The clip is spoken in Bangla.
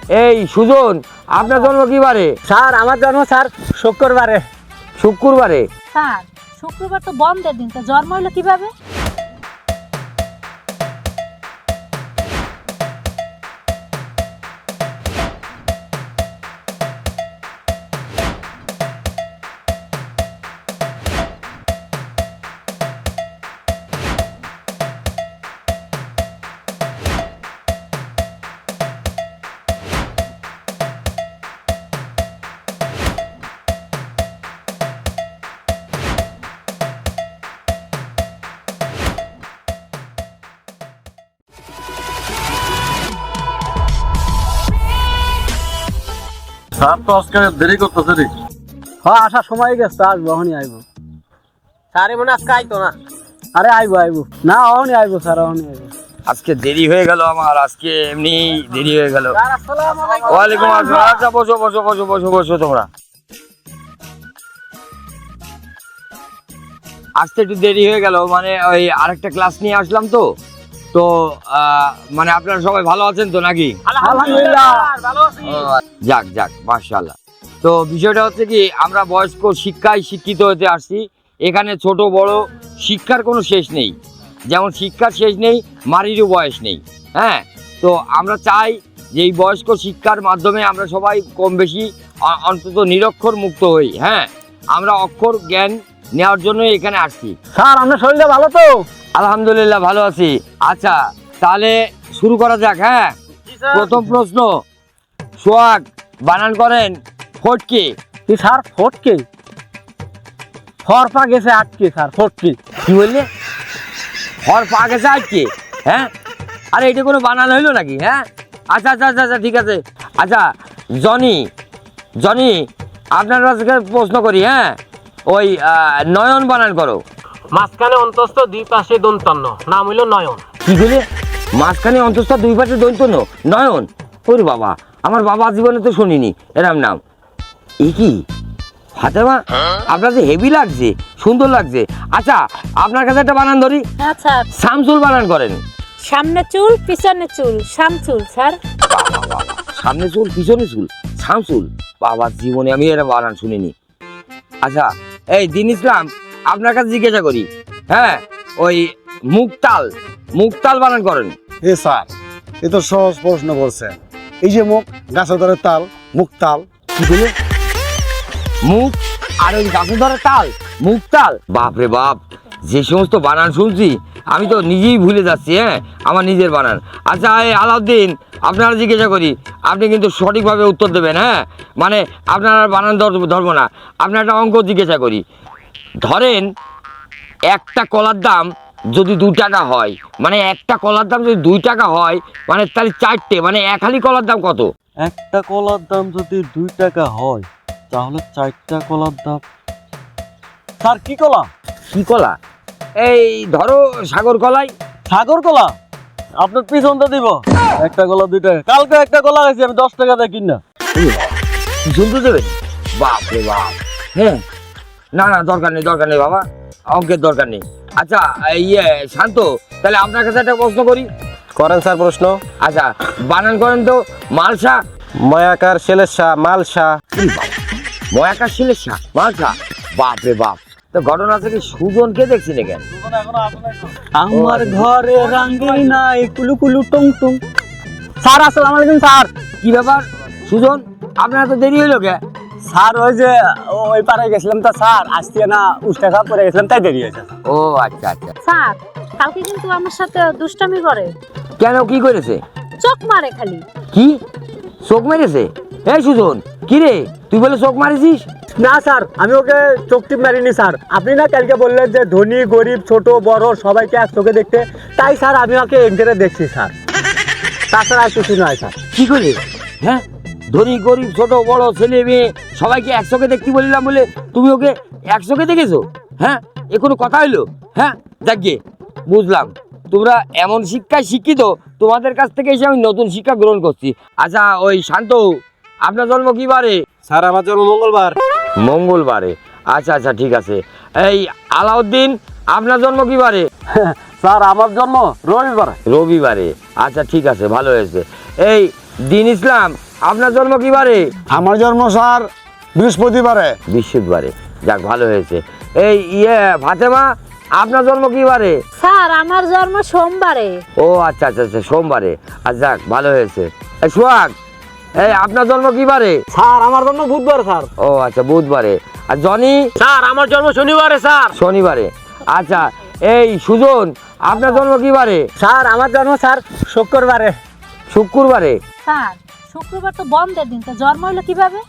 এই সুজন, আপনার জন্ম কি বারে? স্যার আমার জন্ম স্যার শুক্রবারে। শুক্রবারে? স্যার শুক্রবার তো বন্ধের দিন, তো জন্ম হলো কিভাবে? স্যার তো আজকে দেরি করতেছে রে। হ্যাঁ আসার সময় গেছে, আসবো এখনই আইবো। স্যার মনে আজকে আইতো না? আরে আইবো না, এখনই আইবো স্যার, এখনই আইবো। আজকে দেরি হয়ে গেল আমার, আজকে এমনি দেরি হয়ে গেল। স্যার আসসালামু আলাইকুম। ওয়ালাইকুম আসসালাম। আচ্ছা বসো বসো বসো বসো বসো তোমরা। আসতে একটু দেরি হয়ে গেল, মানে ওই আরেকটা ক্লাস নিয়ে আসলাম তো তো মানে আপনারা সবাই ভালো আছেন তো নাকি? আলহামদুলিল্লাহ ভালো আছি। যাক যাক মাশাআল্লাহ। তো বিষয়টা হচ্ছে কি, আমরা বয়স্ক শিক্ষায় শিক্ষিত হতে আসছি। এখানে ছোট বড় শিক্ষার কোনো শেষ নেই, যেমন শিক্ষার শেষ নেই মারিরও বয়স নেই। হ্যাঁ, তো আমরা চাই যে এই বয়স্ক শিক্ষার মাধ্যমে আমরা সবাই কম বেশি অন্তত নিরক্ষর মুক্ত হই। হ্যাঁ, আমরা অক্ষর জ্ঞান নেওয়ার জন্য এখানে আসছি। স্যার আপনার শরীরটা ভালো তো? আলহামদুলিল্লাহ ভালো আছি। আচ্ছা তাহলে শুরু করা যাক। হ্যাঁ, প্রথম প্রশ্ন, সোহাগ বানান করেন ফটকে। কি স্যার ফটকে? ফরপা গেছে আটকে স্যার, ফটকে। কি বললে? হর পা গেছে আজকে? হ্যাঁ, আরে এটা কোনো বানান হইলো নাকি? হ্যাঁ, আচ্ছা আচ্ছা আচ্ছা আচ্ছা ঠিক আছে। আচ্ছা জনি, জনি আপনার কাছে প্রশ্ন করি। হ্যাঁ, ওই নয়ন বানান করো। মাঝখানে অন্তস্থ দুই পাশে দন্তন্য, নাম হইল নয়ন। কি বলে? মাঝখানে অন্তস্থ দুই পাশে দৈন্তন্য নয়ন? ওরে বাবা, আমার বাবা জীবনে তো শুনিনি এরম নাম। এ কি ফাতেমা, আপনার যে হেভি লাগছে, সুন্দর লাগছে। আচ্ছা আপনার কাছে একটা বানান ধরি। আচ্ছা, শামসুল বানান করেন। সামনে চুল পিছনে চুল, শামসুল স্যার। বাবা বাবা, সামনে চুল পিছনে চুল, শামসুল। বাবা জীবনে আমি এরম বানান শুনিনি। আচ্ছা এই দিন ইসলাম, আপনার কাছে জিজ্ঞাসা করি। হ্যাঁ, ওই মুক্তাল, মুক্তাল বানান করেন। এ স্যার, এ তো সহজ প্রশ্ন করছেন। এই যে মুখ, গাছের ধরে তাল, মুখ তাল। কি বলে? মুখ আর ওই গাছে ধরে তাল, মুখ তাল। বাপরে বাপ, যে সমস্ত বানান শুনছি আমি তো নিজেই ভুলে যাচ্ছি। হ্যাঁ, আমার নিজের বানান। আচ্ছা এই আলাউদ্দিন, আপনারা জিজ্ঞাসা করি, আপনি কিন্তু সঠিকভাবে উত্তর দেবেন। হ্যাঁ, মানে আপনারা বানান ধরবো না। আপনার একটা অঙ্ক জিজ্ঞাসা করি। ধরেন একটা কলার দাম যদি 2 টাকা হয়, মানে একটা কলার দাম যদি 2 টাকা হয়, মানে তাহলে 4টে, মানে এক হালি কলার দাম কত? একটা কলার দাম যদি 2 টাকা হয় তাহলে 4টা কলার দাম। স্যার কি কলা? কি কলা? এই ধরো সাগর কলাই। সাগর কলা? আপনার পিছনটা দিব। একটা কলা 2 টাকা। কালকে একটা কলা গেছি আমি 10 টাকা দিয়ে কিনা। শুনতে দেবেন? বাপ রে বাপ। হ্যাঁ, না না দরকার নেই, দরকার নেই বাবা, অঙ্কের দরকার নেই। আচ্ছা শান্ত, তাহলে আপনার কাছে একটা প্রশ্ন করি। করেন স্যার প্রশ্ন। আচ্ছা বানান করেন তো মালসা। ময়াকার শেলেশা মালসা। ময়াকার শিলেশা মালসা। বাপ রে বাপ, তো ঘটনা থেকে সুজনকে দেখছি না কেন? আমার ঘরে রাঙ্গি নাই কুলু কুলু টুং টুং। স্যার আসসালামু আলাইকুম স্যার। কি ব্যাপার সুজন, আপনার তো দেরি হইলো কে? স্যার ওই যে ওই পারে গেছিলাম তো স্যার, আসতে না উষ্টা খাওয়া পরে গেছিলাম, তাই দেরি হয়েছে। ও আচ্ছা আচ্ছা। স্যার কালকে কিন্তু আমার সাথে দুষ্টামি করে, কেন, কি করেছে? চোখ মারে খালি। কি চোখ মেরেছে? এই সুজন, কি রে তুই বলে চোখ মারিছিস? না স্যার, আমি ওকে চোখ টিপ মারিনি স্যার। আপনি না কালকে বললেন যে ধনী গরিব ছোট বড় সবাইকে এক চোখে দেখতে, তাই স্যার আমি ওকে একজনে দেখছি স্যার, তাছাড়া আর কিছু নয় স্যার। কি করে? হ্যাঁ, ধনী গরিব ছোট বড় ছেলে মেয়ে সবাইকে একসঙ্গে দেখতে বললাম বলে তুমি ওকে একসঙ্গে দেখেছো? হ্যাঁ, এ কোনো কথা হইলো? হ্যাঁ, যাকে বুঝলাম তোমরা এমন শিক্ষায় শিক্ষিত, তোমাদের কাছ থেকে এসে আমি নতুন শিক্ষা গ্রহণ করছি। আচ্ছা ওই শান্ত, আপনার জন্ম কি বারে? স্যার আমার জন্ম মঙ্গলবার। মঙ্গলবারে? আচ্ছা আচ্ছা ঠিক আছে। এই আলাউদ্দিন, আপনার জন্ম কি বারে? স্যার আমার জন্ম রবিবার। রবিবারে? আচ্ছা ঠিক আছে, ভালো হয়েছে। এই দিন ইসলাম, আপনার জন্ম কি বারে? আমার জন্ম স্যার বৃহস্পতিবারে। বৃহস্পতিবারে। যাক ভালো হয়েছে। এই ফাতেমা, আপনার জন্ম কি বারে? স্যার আমার জন্ম সোমবারে। ও আচ্ছা আচ্ছা আচ্ছা, সোমবারে। আচ্ছা যাক ভালো হয়েছে। এই সোহাগ, এই আপনার জন্ম কি বারে? স্যার আমার জন্য বুধবার স্যার। ও আচ্ছা বুধবারে। আর জনি? স্যার আমার জন্ম শনিবারে স্যার। শনিবারে। আচ্ছা এই সুজন, আপনার জন্ম কি বারে? স্যার আমার জন্ম স্যার শুক্রবারে। শুক্রবারে। স্যার শুক্রবার তো বন্ধের দিন, তো জন্ম হইলো কিভাবে?